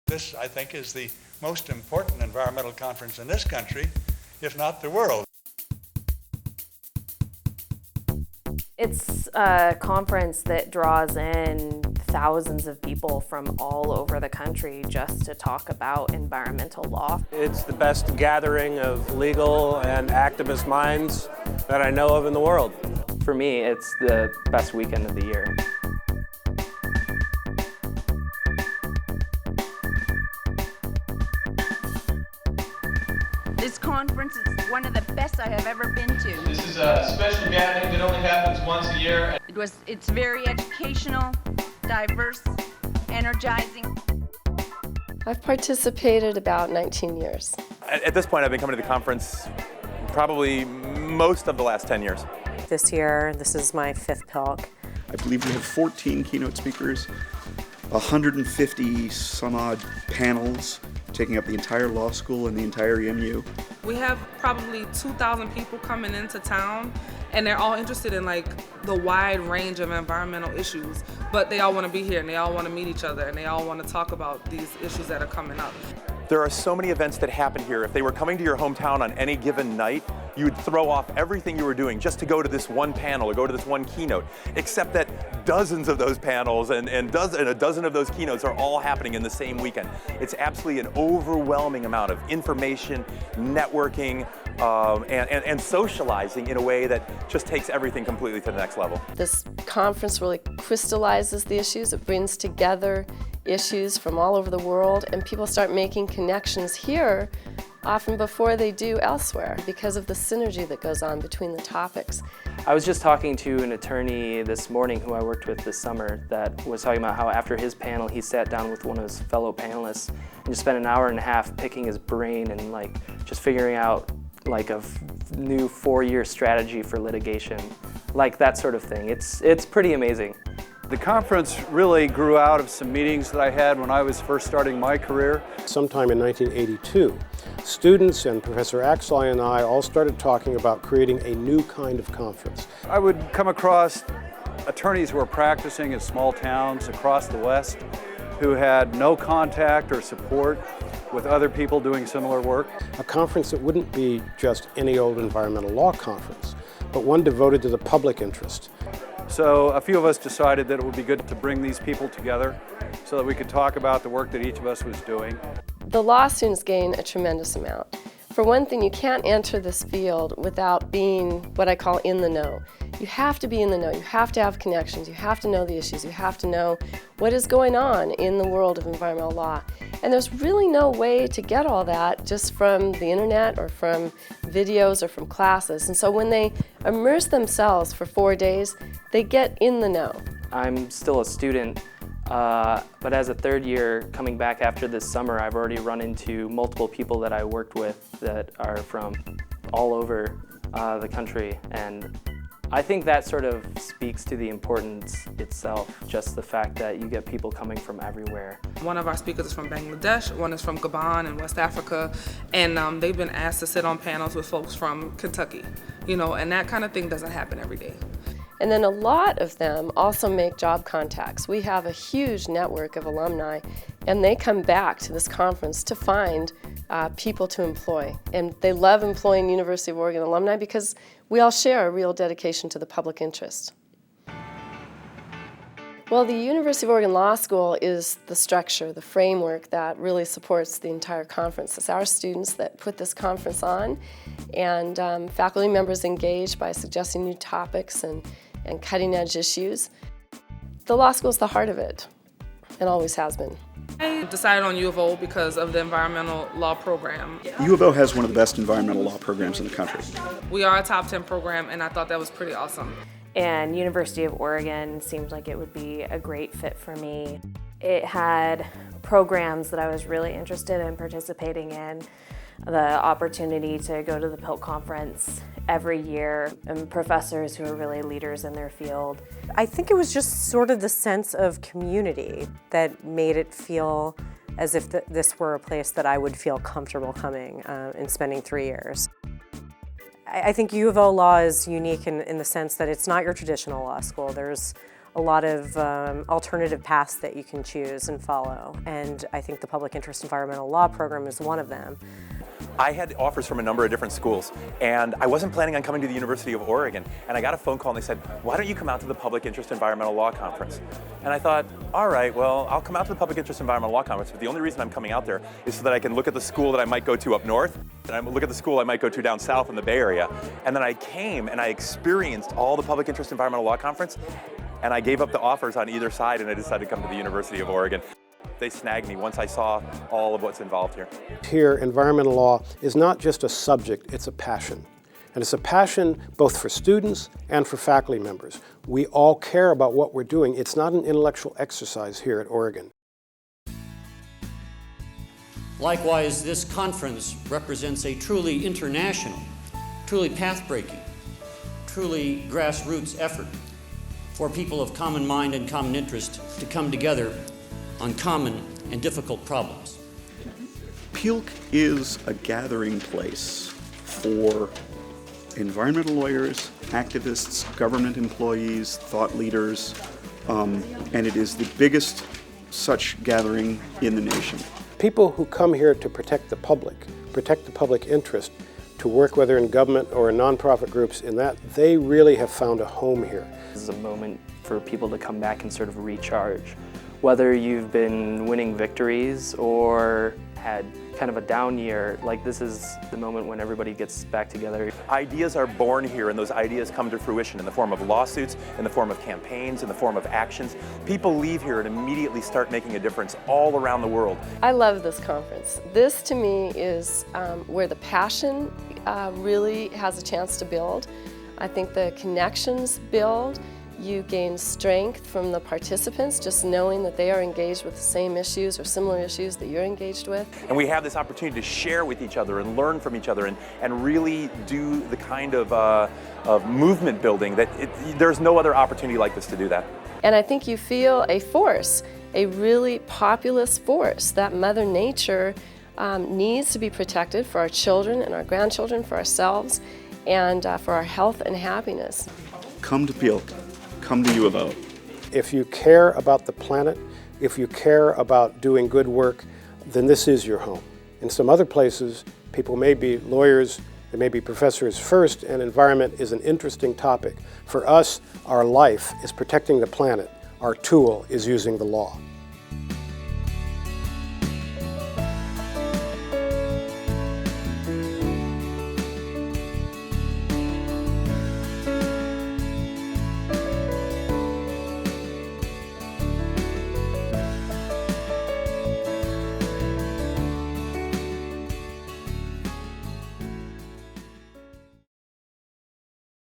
This, I think, is the most important environmental conference in this country, if not the world. It's a conference that draws in thousands of people from all over the country just to talk about environmental law. It's the best gathering of legal and activist minds that I know of in the world. For me, it's the best weekend of the year. This conference is one of the best I have ever been to. This is a special gathering that only happens once a year. It's very educational, diverse, energizing. I've participated about 19 years. At this point, I've been coming to the conference probably most of the last 10 years. This year, this is my 5th PILC. I believe we have 14 keynote speakers, 150 some odd panels taking up the entire law school and the entire EMU. We have probably 2,000 people coming into town, and they're all interested in the wide range of environmental issues, but they all want to be here and they all want to meet each other and they all want to talk about these issues that are coming up. There are so many events that happen here. If they were coming to your hometown on any given night, you would throw off everything you were doing just to go to this one panel or go to this one keynote, except that dozens of those panels and a dozen of those keynotes are all happening in the same weekend. It's absolutely an overwhelming amount of information, networking, and socializing in a way that just takes everything completely to the next level. This conference really crystallizes the issues. It brings together issues from all over the world, and people start making connections here often before they do elsewhere because of the synergy that goes on between the topics. I was just talking to an attorney this morning who I worked with this summer that was talking about how after his panel he sat down with one of his fellow panelists and just spent an hour and a half picking his brain and just figuring out a new 4-year strategy for litigation, that sort of thing. It's pretty amazing. The conference really grew out of some meetings that I had when I was first starting my career. Sometime in 1982, students and Professor Axel and I all started talking about creating a new kind of conference. I would come across attorneys who were practicing in small towns across the West who had no contact or support with other people doing similar work. A conference that wouldn't be just any old environmental law conference, but one devoted to the public interest. So a few of us decided that it would be good to bring these people together so that we could talk about the work that each of us was doing. The law students gain a tremendous amount. For one thing, you can't enter this field without being what I call in the know. You have to be in the know. You have to have connections. You have to know the issues. You have to know what is going on in the world of environmental law. And there's really no way to get all that just from the internet or from videos or from classes. And so when they immerse themselves for 4 days, they get in the know. I'm still a student, but as a 3rd year coming back after this summer, I've already run into multiple people that I worked with that are from all over the country, and I think that sort of speaks to the importance itself, just the fact that you get people coming from everywhere. One of our speakers is from Bangladesh, one is from Gabon in West Africa, and they've been asked to sit on panels with folks from Kentucky, and that kind of thing doesn't happen every day. And then a lot of them also make job contacts. We have a huge network of alumni, and they come back to this conference to find people to employ. And they love employing University of Oregon alumni because we all share a real dedication to the public interest. Well, the University of Oregon Law School is the structure, the framework that really supports the entire conference. It's our students that put this conference on, and faculty members engage by suggesting new topics and cutting-edge issues. The law school is the heart of it, and always has been. I decided on U of O because of the environmental law program. U of O has one of the best environmental law programs in the country. We are a top 10 program, and I thought that was pretty awesome. And University of Oregon seemed like it would be a great fit for me. It had programs that I was really interested in participating in, the opportunity to go to the PILC conference every year, and professors who are really leaders in their field. I think it was just sort of the sense of community that made it feel as if this were a place that I would feel comfortable coming and spending 3 years. I think U of O law is unique in the sense that it's not your traditional law school. There's a lot of alternative paths that you can choose and follow. And I think the Public Interest Environmental Law program is one of them. I had offers from a number of different schools, and I wasn't planning on coming to the University of Oregon. And I got a phone call and they said, why don't you come out to the Public Interest Environmental Law Conference? And I thought, all right, well, I'll come out to the Public Interest Environmental Law Conference, but the only reason I'm coming out there is so that I can look at the school that I might go to up north, and I look at the school I might go to down south in the Bay Area. And then I came and I experienced all the Public Interest Environmental Law Conference, and I gave up the offers on either side, and I decided to come to the University of Oregon. They snagged me once I saw all of what's involved here. Here, environmental law is not just a subject, it's a passion. And it's a passion both for students and for faculty members. We all care about what we're doing. It's not an intellectual exercise here at Oregon. Likewise, this conference represents a truly international, truly path-breaking, truly grassroots effort for people of common mind and common interest to come together on common and difficult problems. PILC is a gathering place for environmental lawyers, activists, government employees, thought leaders, and it is the biggest such gathering in the nation. People who come here to protect the public interest, to work whether in government or in nonprofit groups, in that they really have found a home here. This is a moment for people to come back and sort of recharge. Whether you've been winning victories or had kind of a down year, like this is the moment when everybody gets back together. Ideas are born here, and those ideas come to fruition in the form of lawsuits, in the form of campaigns, in the form of actions. People leave here and immediately start making a difference all around the world. I love this conference. This to me is where the passion really has a chance to build. I think the connections build. You gain strength from the participants, just knowing that they are engaged with the same issues or similar issues that you're engaged with. And we have this opportunity to share with each other and learn from each other and really do the kind of movement building that there's no other opportunity like this to do that. And I think you feel a force, a really populous force that Mother Nature needs to be protected for our children and our grandchildren, for ourselves, and for our health and happiness. Come to PILC. Come to U of O. If you care about the planet, if you care about doing good work, then this is your home. In some other places, people may be lawyers, they may be professors first, and environment is an interesting topic. For us, our life is protecting the planet. Our tool is using the law.